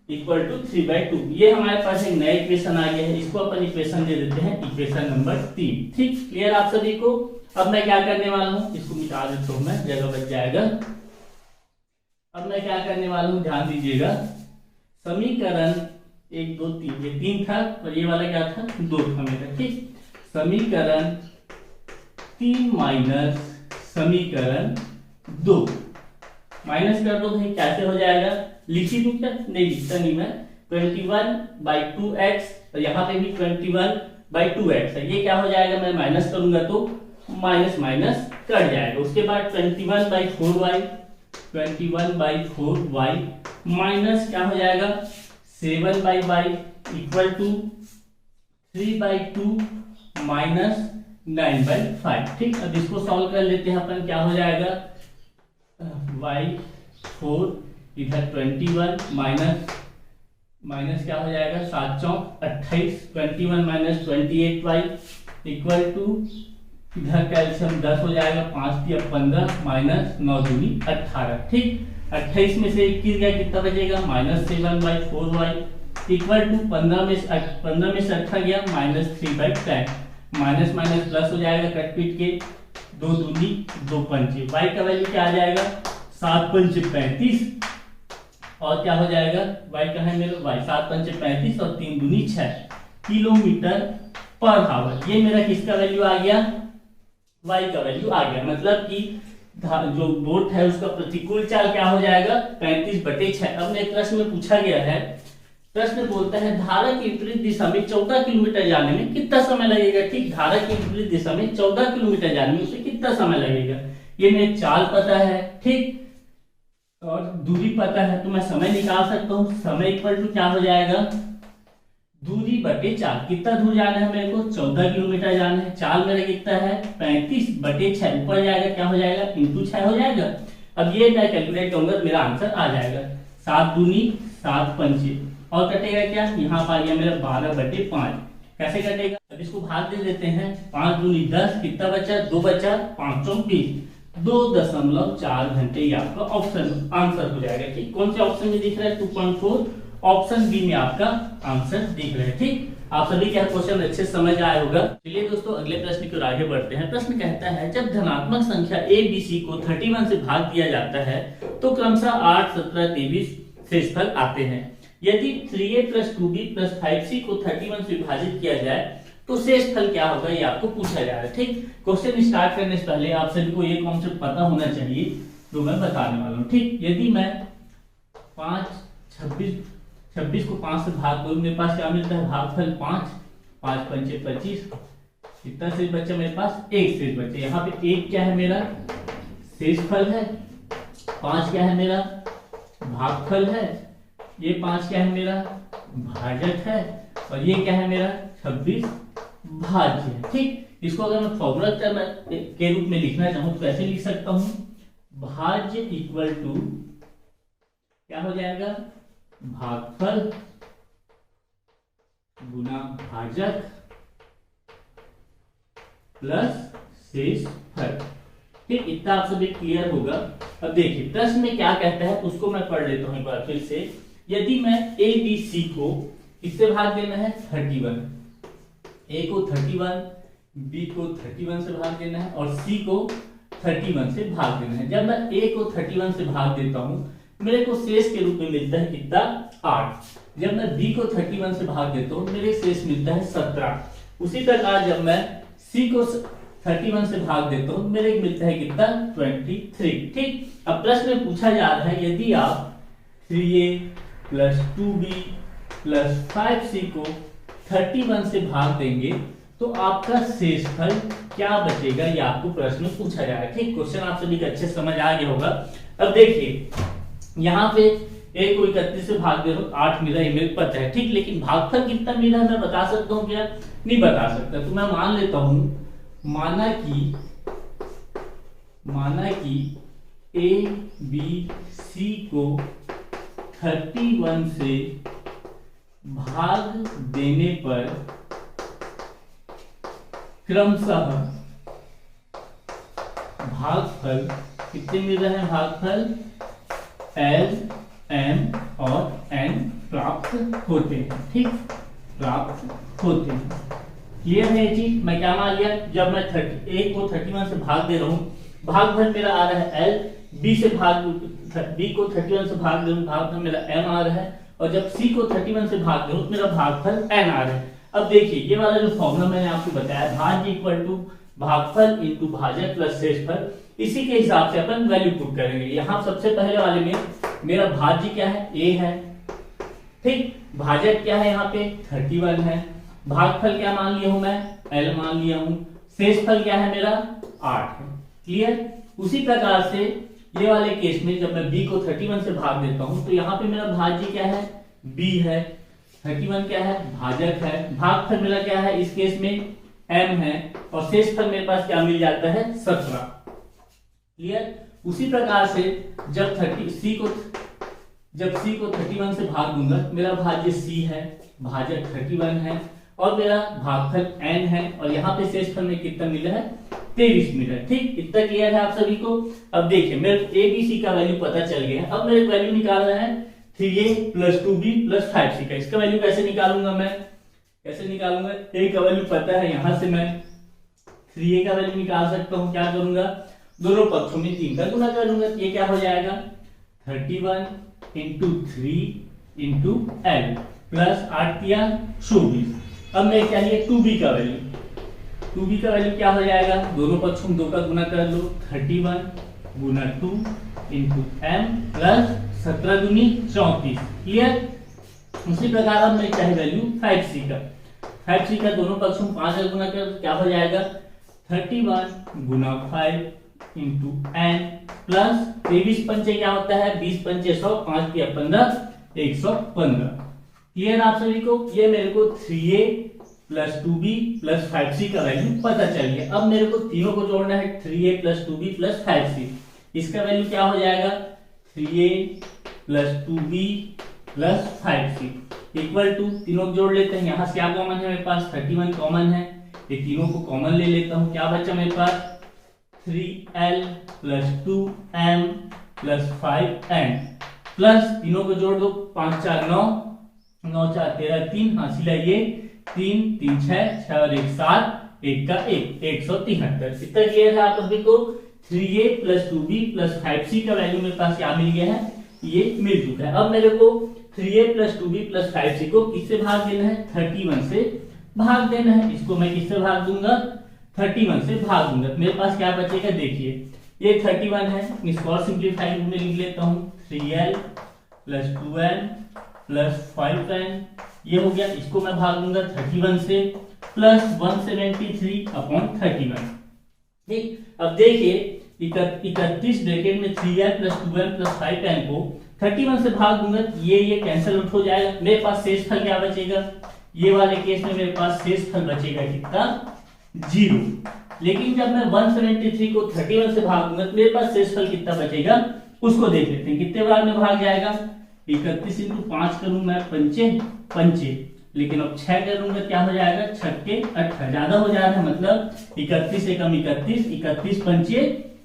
इक्वल टू 3/2। ये हमारे पास एक नया इक्वेशन आ गया है, इसको अपन इक्वेशन दे देते हैं इक्वेशन नंबर 3। ठीक, क्लियर आप सभी को। अब मैं क्या करने वाला हूं, इसको मिटा देता हूं मैं, जगह बच जाएगा। अब मैं क्या करने वाला हूं, ध्यान दीजिएगा। समीकरण 1 2 3, ये 3 था और ये वाला क्या था, 2 था मेरा। ठीक, समीकरण 3 माइनस समीकरण 2 माइनस कर दो भाई, कैसे हो जाएगा, लिखी दूं क्या, नहीं लिखता नहीं मैं। 21/2x और यहाँ पे भी 21/2x है, ये क्या हो जाएगा, मैं माइनस करूंगा तो माइनस माइनस कट जाएगा। उसके बाद 21/4y, 21/4y माइनस क्या हो जाएगा 7y इक्वल टू 3/2 माइनस 9/5। ठीक, अब इसको सॉल्व कर लेते हैं अपन, क्या हो जाएगा y4 इधर 21 माइनस क्या हो जाएगा 7 चौक 28, 21 माइनस 28y इक्वल टू इधर कैल्शियम 10 हो जाएगा, 5 दिया 15 माइनस 9 दूनी 18। ठीक, 28 में से 21 गया, कितना बचेगा माइनस 7/4y इक्वल टू 15 में से 18 गया माइनस 3/10, माइनस माइनस प्लस हो जाएगा, कट पीट के 2 दूनी 2 पंचे, y का वैल्यू क्या आ जाएगा 7 पंचे 35 और क्या हो जाएगा y का है मेरा y 7 पंचे 35 और 3 दूनी 6 किलोमीटर पर आवर। ये मेरा किसका वैल्यू आ गया, y का वैल्यू आ गया। मतलब कि जो बोट है उसका प्रतिकूल चाल क्या हो जाएगा 35/6। अब एक प्रश्न में पूछा गया है, प्रश्न बोलता है धारा की विपरीत दिशा में 14 किलोमीटर जाने में कितना समय लगेगा। ठीक, धारा की विपरीत दिशा में 14 किलोमीटर जाने में उसे कितना समय लगेगा, ये मेरे चाल पता है। ठीक, और दूरी पता है तो मैं समय निकाल सकता हूँ। समय इक्वल टू क्या हो जाएगा दूरी बटे चाल, कितना दूर जाना है मेरे को 14 किलोमीटर जाना है, चाल मेरा कितना है 35/6, ऊपर जाएगा क्या हो जाएगा इंटू 6 हो जाएगा। अब ये मैं कैलकुलेट करूंगा तो मेरा आंसर आ जाएगा 7 दूनी 7 पंचे और कटेगा क्या, यहाँ पर आ गया मेरा 12/5। कैसे कटेगा, अब इसको भाग दे देते हैं, 5 दूनी 10, कितना बचा 2 बचा, 5 चौक 20, 2.4 घंटे ये आपका ऑप्शन आंसर हो जाएगा। ठीक, कौन से ऑप्शन में दिख रहा है 2.4, ऑप्शन बी में आपका आंसर दिख रहा है। ठीक, आप सभी क्या क्वेश्चन अच्छे समझ आया होगा। चलिए दोस्तों अगले प्रश्न की ओर आगे बढ़ते हैं। प्रश्न कहता है जब धनात्मक संख्या a b c को 31 से भाग दिया जाता है तो क्रमशः 8 17 23 शेषफल आते हैं। यदि 3a + 2b + 5c को 31 से विभाजित किया जाए तो शेषफल क्या होगा, ये आपको पूछा जा रहा है। ठीक, क्वेश्चन स्टार्ट करने से पहले आप सभी को ये कॉन्सेप्ट पता होना चाहिए जो मैं बताने वाला हूँ। ठीक, यदि मैं 26 को 5 से भाग दूं, मेरे पास क्या मिलता है भागफल 5, 5 पंचे 25, कितना शेष बचा मेरे पास, एक शेष बचा। यहाँ पे एक क्या है मेरा शेषफल है, 5 क्या है मेरा भागफल है, ये 5 क्या है मेरा भाजक है और ये क्या है मेरा 26 भाज्य है। ठीक, इसको अगर मैं फॉर्मूला के रूप में लिखना चाहूं तो कैसे लिख सकता हूं, भाज्य इक्वल टू क्या हो जाएगा भागफल गुना भाजक प्लस शेषफल। ठीक, इतना आप सभी क्लियर होगा। अब देखिए प्रश्न में क्या कहता है उसको मैं पढ़ लेता हूं एक बार फिर से। यदि मैं a b c को इससे भाग देना है 31, a को 31, b को 31 से भाग देना है और c को 31 से भाग देना है। जब मैं a को 31 से भाग देता हूं मेरे को शेष के रूप में मिलता है कितना 8। जब मैं b को 31 से भाग देता हूं मेरे शेष मिलता है 17। उसी प्रकार जब मैं c को 31 से भाग देता हूं मेरे को मिलता है कितना 23। ठीक, अब प्रश्न में पूछा जा रहा है यदि आप 3a + 2b + 5c को 31 से भाग देंगे तो आपका शेषफल क्या बचेगा, ये आपको प्रश्न में पूछा जा रहा है। ठीक, क्वेश्चन आप सभी को अच्छे समझ आ गया होगा। अब देखिए यहाँ पे a को 31 से भाग दे रहा हूं 8 मिला, ये मेरे को पता है। ठीक, लेकिन भागफल कितना मिला मैं बता सकता हूँ क्या, नहीं बता सकता। तो मैं मान लेता हूं माना कि a b c को 31 से भाग देने पर क्रमशः भागफल कितने मिल रहे हैं, भागफल L, M और N प्राप्त होते हैं। ठीक, प्राप्त होते हैं। क्लियर है ये चीज। मैं क्या मान लिया, जब मैं 1 को 31 से भाग दे रहा हूं भागफल मेरा आ रहा है L, b से भाग, b को 31 से भाग दूं, भागफल मेरा m आ रहा है, और जब c को 31 से भाग दूं मेरा भागफल n आ रहा है। अब देखिए ये वाला जो फॉर्मूला मैंने आपको बताया, भाज्य इक्वल टू भागफल इनटू भाजक प्लस शेषफल, इसी के हिसाब से अपन वैल्यू पुट करेंगे। यहाँ सबसे पहले वाले में मेरा भाज्य क्या है, a है, ठीक, भाजक क्या है यहाँ पे 31 है, भागफल क्या मान लिया हूं मैं, l मान लिया हूं, शेषफल क्या है मेरा 8 है। क्लियर। उसी प्रकार से ये वाले केस में जब मैं b को 31 से भाग देता हूं तो यहाँ पे मेरा भाज्य क्या है, b है, 31 क्या है, भाजक है, भागफल मेरा क्या है इस केस में m है, और शेषफल मेरे पास क्या मिल जाता है 17। क्लियर। उसी प्रकार से जब c को 31 से भाग दूंगा मेरा भाज्य c है, भाजक 31 है, और मेरा भागफल n है, और यहाँ पे शेषफल में कितना मिला है 23 मिला। ठीक, इतना क्लियर है आप सभी को। अब देखिए मेरे ABC का वैल्यू पता चल गया है। अब मेरे वैल्यू निकालना है 3a + 2b + 5c का। इसका वैल्यू कैसे निकालूंगा मैं, कैसे निकालूंगा, a का वैल्यू पता है, यहां से मैं 3a का वैल्यू निकाल सकता हूं। क्या करूंगा, दोनों पक्षों में 3 का गुना कर लूंगा। ये क्या हो जाएगा 31 × 3 × l प्लस 8 या 24। अब मैं चाहिए 2b का वैल्यू, 2b का वैल्यू क्या हो जाएगा, दोनों पक्षों में 2 का गुना कर लो, 31 × 2 × m प्लस 17 दूनी 34। क्लियर। उसी प्रकार अब मैं चाहिए वैल्यू 5c का, 5c का दोनों पक्षों में 5 का गुना कर क्या हो जाएगा 31 × 5 × n प्लस 23 पंचे क्या होता है 20 पंचे 100, 5 × 15 115। क्लियर आप सभी को। ये मेरे को 3a + 2b + 5c का वैल्यू पता चल गया। अब मेरे को तीनों को जोड़ना है, 3a + 2b + 5c। इसका वैल्यू क्या हो जाएगा 3a + 2b + 5c equal to, तीनों को जोड़ लेते हैं। यहाँ से क्या कॉमन है मेरे पास, 31 कॉमन है, ये तीनों को कॉमन ले लेता हूँ। क्या बचा मेरे पास 3l + 2m + 5n प्लस, तीनों को जोड़ दो, 5 × 4 9, 9 × 4 13, 3 हासिल है ये 3 3 6 6 और 1 7, 1 का 1 173। इतना क्लियर है आप सभी को। 3a + 2b + 5c का वैल्यू मेरे पास क्या मिल गया है, ये मिल चुका है। अब मेरे को 3a + 2b + 5c को किससे भाग देना है, 31 से भाग देना है। इसको मैं किससे भाग दूंगा, 31 से भाग दूंगा। मेरे पास क्या बचेगा, देखिए ये 31 है, इसको और सिंपलीफाई में लिख लेता हूँ, 3l + 2n + 5n, ये हो गया। इसको मैं भाग दूंगा 31 से, प्लस 173/31। ठीक। अब देखिए 31 ब्रैकेट में 3l + 2n + 5n को 31 से भाग दूंगा, ये कैंसिल आउट हो जाएगा। मेरे पास शेषफल क्या बचेगा, ये वाले केस में मेरे पास शेषफल बचेगा कितना 0। लेकिन जब मैं 173 को 31 से भाग दूंगा तो मेरे पास शेषफल कितना बचेगा उसको देख लेते हैं। कितने बार में भाग जाएगा, 31 × 5 करूं मैं, पंचे, लेकिन अब 6 करूंगा क्या हो जाएगा 6 के 8, ज्यादा हो जा रहा है, मतलब 31 से कम 31, 31 पंचे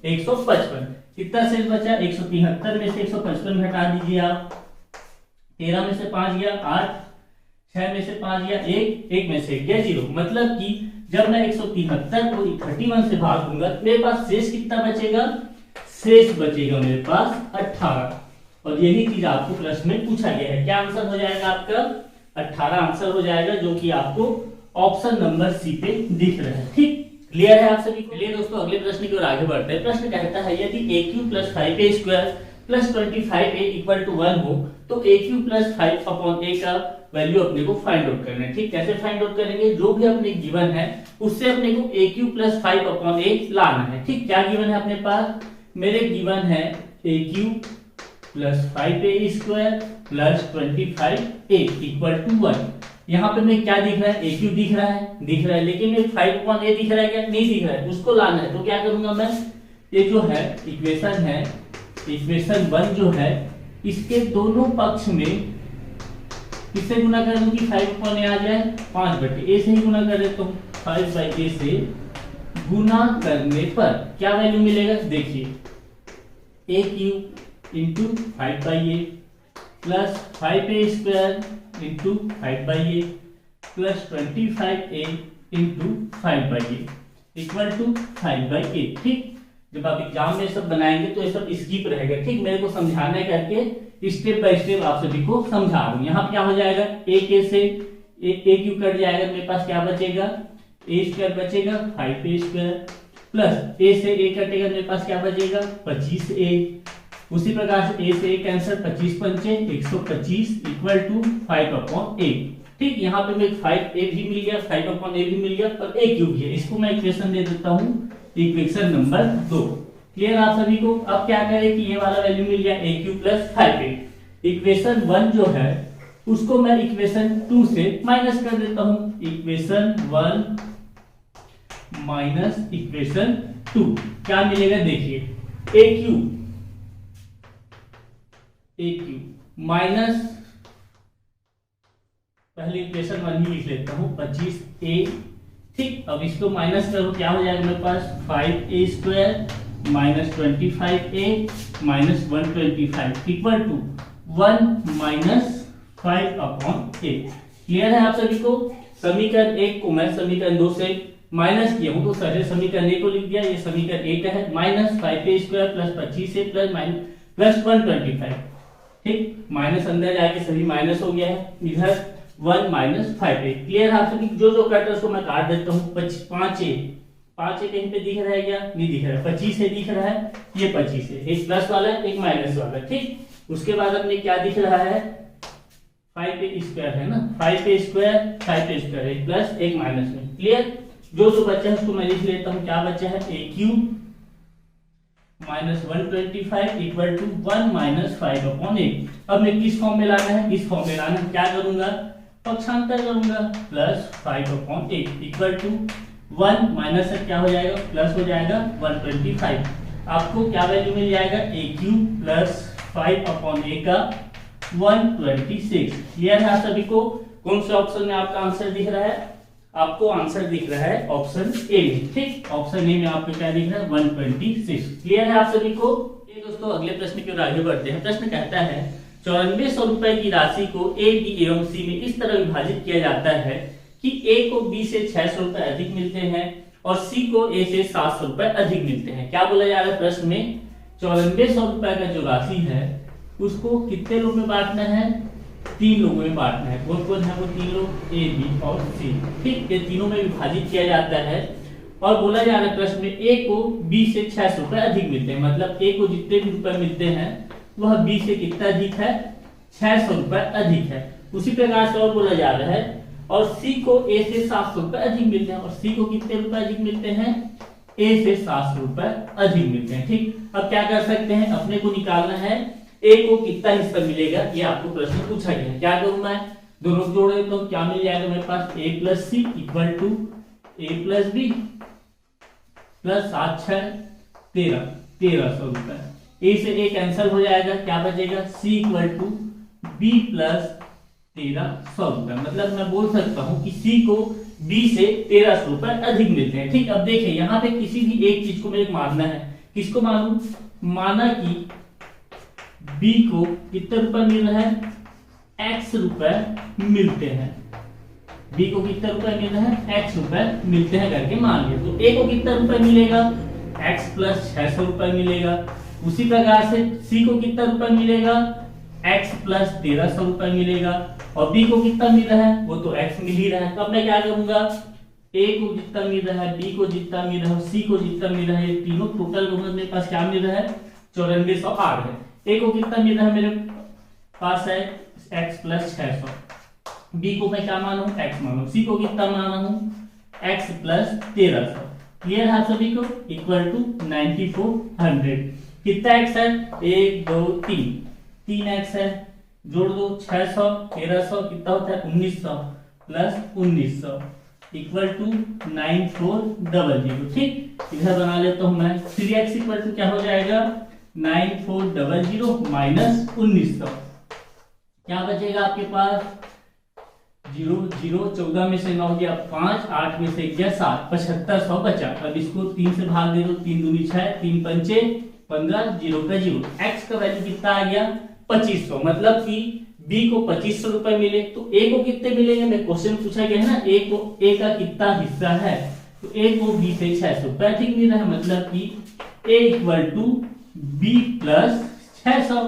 155। कितना शेष बचा 173 में से 155 घटा दीजिए आप, 13 में से 5 गया 8, 6 में से 5 गया 1, 1 में से गया 0। मतलब कि जब मैं 173 को 31 से भाग दूंगा मेरे पास शेष कितना बचेगा, शेष बचेगा मेरे पास 18। और यही चीज आपको प्रश्न में पूछा गया है। क्या आंसर हो जाएगा आपका 18 आंसर हो जाएगा, जो कि आपको ऑप्शन नंबर सी पे दिख रहा है। ठीक, क्लियर है आप सभी को। चलिए दोस्तों अगले प्रश्न की ओर आगे बढ़ते हैं। प्रश्न कहता है यदि aq + 5a² + 25a = 1 हो तो aq + 5/a का वैल्यू अपने को फाइंड आउट करना है। ठीक, कैसे फाइंड आउट करेंगे, जो भी अपने गिवन है उससे अपने को aq + 5/a लाना है। ठीक, क्या गिवन है अपने पास, मेरे गिवन है aq + 5a² + 25a = 1। यहाँ पे मैं क्या दिख रहा है, aq दिख रहा है, लेकिन ये 5/a दिख रहा है क्या, नहीं दिख रहा है, उसको लाना है। तो क्या करूंगा मैं, ये जो है इक्वेशन 1 जो है इसके दोनों पक्ष में किससे गुना कर दूं कि 5/a आ जाए, 5/a से ही गुना कर देता हूं। 5/a से गुना करने पर क्या वैल्यू मिलेगा, देखिए aq × 5/a + 5a² × 5/a + 25a × 5/a = 5/a। ठीक, जब आप एग्जाम में सब बनाएंगे तो ये सब स्किप रहेगा, ठीक। मेरे को समझाने करके स्टेप बाय स्टेप आप सभी को समझा रहा हूँ। यहाँ पे क्या हो जाएगा, ए के से ए क्यू कट जाएगा, मेरे पास क्या बचेगा, ए स्क्वायर बचेगा 5a स्क्वायर, प्लस ए से ए कटेगा, मेरे पास क्या बचेगा 25a। उसी प्रकार से ए से ए कैंसिल, 25 पंचे 125 इक्वल टू 5/a, ठीक। यहाँ पे मैं 5a भी मिल गया, 5/a भी मिल गया, पर a क्यूब है, इसको मैं इक्वेशन दे देता हूँ इक्वेशन नंबर 2। क्लियर आप सभी को। अब क्या करें कि ये वाला वैल्यू मिल गया a cube plus 5a। Equation 1 जो है उसको मैं इक्वेशन 2 से माइनस कर देता हूँ, इक्वेशन 1 माइनस इक्वेशन 2 क्या मिलेगा, देखिए a क्यूब माइनस, पहले इक्वेशन 1 ही लिख लेता हूँ 25a, ठीक। अब इसको माइनस करो, क्या हो जाएगा मेरे पास 5a square minus 25a minus 125 equal to 1 minus 5/a। Clear है आप सभी को। समीकरण 1 को मैं समीकरण 2 से माइनस किया हूं, तो सारे समीकरण 1 को लिख दिया, ये समीकरण 1 का है, minus 5a square plus 25a plus 125, ठीक। माइनस अंदर जाके सभी माइनस हो गया है, इधर 1 माइनस 5a। क्लियर है आप सभी। जो कट उसको मैं काट देता हूँ। 5a कहीं पे दिख रहा है क्या, नहीं दिख रहा है, 25 दिख रहा है, ये 25 है, एक प्लस वाला है एक माइनस वाला, ठीक। उसके बाद अपने क्या दिख रहा है, 5a स्क्वायर है ना, 5a स्क्वायर एक प्लस एक माइनस में। क्लियर। जो बचा है उसको मैं लिख लेता हूँ, क्या बचा है, a cube minus 125 equal to 1 minus 5/a। अब मैं किस फॉर्म में लाना है, इस फॉर्म में लाना है, क्या करूंगा, पक्षांतर करूंगा, plus 5/a equal to 1 minus से क्या हो जाएगा, प्लस हो जाएगा 125। आपको क्या वैल्यू मिल जाएगा, a क्यूब प्लस 5/a का 126। क्लियर है आप सभी को। कौन से ऑप्शन में आपका आंसर दिख रहा है, आपको आंसर दिख रहा है ऑप्शन ए में, ठीक। ऑप्शन ए में आपको क्या दिख रहा है, 126। क्लियर है आप सभी को। ये दोस्तों अगले प्रश्न की ओर आगे बढ़ते हैं। प्रश्न कहता है 9400 रुपए की राशि को ए, बी एवं सी में इस तरह विभाजित किया जाता है कि ए को बी से 600 रुपए अधिक मिलते हैं और सी को ए से 700 रुपए अधिक मिलते हैं। क्या बोला जा रहा है प्रश्न में, 9400 रुपए का जो राशि है उसको कितने लोग में बांटना है, 3 लोगों में बांटना है। कौन कौन है वो 3 लोग, ए, बी और सी, ठीक। ये तीनों में विभाजित किया जाता है और बोला जा रहा है प्रश्न में ए को बी से 600 रुपए अधिक मिलते हैं, मतलब ए को जितने भी रुपए मिलते हैं वह बी से कितना अधिक है, 600 रुपए अधिक है। उसी प्रकार से और बोला जा रहा है और सी को ए से 700 रुपए अधिक मिलते हैं और सी को कितने रुपए अधिक मिलते हैं, ए से 700 रुपए अधिक मिलते हैं, ठीक। अब क्या कर सकते हैं, अपने को निकालना है ए को कितना हिस्सा मिलेगा, ये आपको प्रश्न पूछा गया है। क्या करूं मैं, दोनों जोड़ देता हूं, क्या मिल जाएगा मेरे पास, a plus c equal to a plus b plus 7 6 1300 रुपए। ए से ए कैंसिल हो जाएगा, क्या बचेगा, c equal to B plus 1300 रुपए। मतलब मैं बोल सकता हूं कि c को b से 1300 रुपए अधिक मिलते हैं, ठीक। अब देखिए यहाँ पे किसी भी एक चीज को मेरे मानना है, किसको मानूं, माना कि b को कितने रुपए मिल रहा है, x रुपए मिलते हैं, b को कितने रुपए मिल रहा है, x रुपए मिलते हैं करके मान लिया। तो a को कितना रुपए मिलेगा, x प्लस 600 रुपए मिलेगा। उसी प्रकार से c को कितना रुपए मिलेगा, x प्लस 1300 रुपए मिलेगा और b को कितना मिल रहा है, वो तो x मिल ही रहा है। तो अब मैं क्या करूंगा, a को जितना मिल रहा है, b को जितना मिल रहा है, c को जितना मिल रहा है, ये तीनों टोटल मेरे पास क्या मिल रहा है, 9400 आ रहा है। a को कितना मिल रहा है मेरे पास है x प्लस 600, b को मैं क्या मानूं, x मानूं, c को कितना माना हूं, x प्लस 1300। क्लियर है आप सभी को, इक्वल टू 9400। कितना x है, 1 2 3 x है, जोड़ दो 600 1300 कितना होता है 1900 प्लस 1900 इक्वल टू 9400, ठीक। इधर बना लेता हूं मैं, 3x इक्वल टू क्या हो जाएगा, 9400 माइनस 1900, क्या बचेगा आपके पास, 0 0 14 में से 9 गया 5, 8 में से गया 7, 7500 बचा। अब इसको 3 से भाग दे दो, 3 दूनी 6, 3 पंचे 15, 0 का 0। x का वैल्यू कितना आ गया, 2500। मतलब कि b को 2500 रुपए मिले, तो a को कितने मिलेंगे, मैं क्वेश्चन पूछा गया है ना, a का कितना हिस्सा है, तो a को b से 600 रुपए अधिक मिल रहा है। मतलब कि A equal to B plus 600।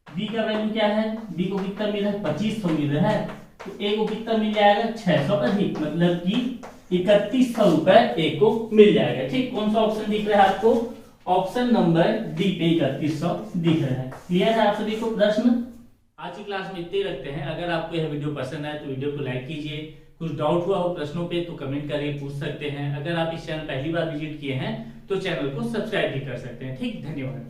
B का वैल्यू क्या है, बी को कितना मिला है, 2500 मिल रहा है, तो ए को कितना मिल जाएगा, 600 अधिक, मतलब कि 3100 रुपए ए को मिल जाएगा। ठीक, कौन सा ऑप्शन दिख रहा है आपको, ऑप्शन नंबर डी पे 3100 दिख रहा है। क्लियर है आप सभी को प्रश्न। आज की क्लास में इतने ही रखते हैं। अगर आपको यह वीडियो पसंद आए तो वीडियो को लाइक कीजिए। कुछ डाउट हुआ हो प्रश्नों पे तो कमेंट करके पूछ सकते हैं। अगर आप इस चैनल पहली बार विजिट किए हैं तो चैनल को सब्सक्राइब भी कर सकते हैं। ठीक, धन्यवाद।